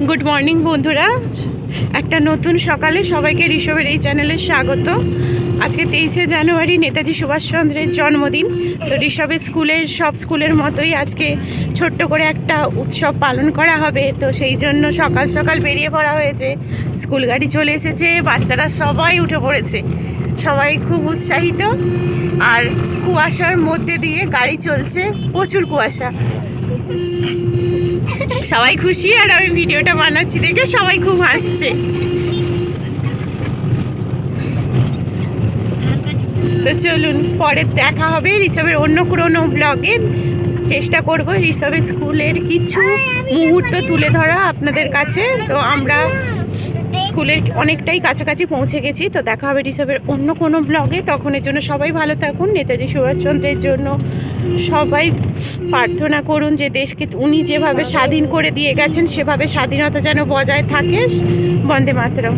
Good morning বন্ধুরা, একটা নতুন সকালে সবাইকে ঋষভের এই চ্যানেলে স্বাগত। আজকে 23শে জানুয়ারি নেতাজি সুভাষচন্দ্রের জন্মদিন। তো ঋষভের সব স্কুলের মতোই আজকে ছোট্ট করে একটা উৎসব পালন করা হবে। তো সেই জন্য সকাল সকাল বেরিয়ে পড়া হয়েছে। স্কুল গাড়ি চলে এসেছে, বাচ্চারা সবাই উঠে পড়েছে, সবাই খুব উৎসাহিত। আর কুয়াশার মধ্যে দিয়ে গাড়ি চলছে, প্রচুর কুয়াশা, সবাই খুশি। আর আমি ভিডিওটা বানাচ্ছি দেখে সবাই খুব হাসছে। তো চলুন, পরে দেখা হবে ঋষভের অন্য কোনো ব্লগে। চেষ্টা করব ঋষভের স্কুলের কিছু মুহূর্ত তুলে ধরা আপনাদের কাছে। তো আমরা স্কুলের অনেকটাই কাছাকাছি পৌঁছে গেছি। তো দেখা হবে ঋষভের অন্য কোনো ব্লগে। তখনের জন্য সবাই ভালো থাকুন। নেতাজি সুভাষচন্দ্রের জন্য সবাই প্রার্থনা করুন যে দেশকে উনি যেভাবে স্বাধীন করে দিয়ে গেছেন সেভাবে স্বাধীনতা যেন বজায় থাকে। বন্দে মাতরম।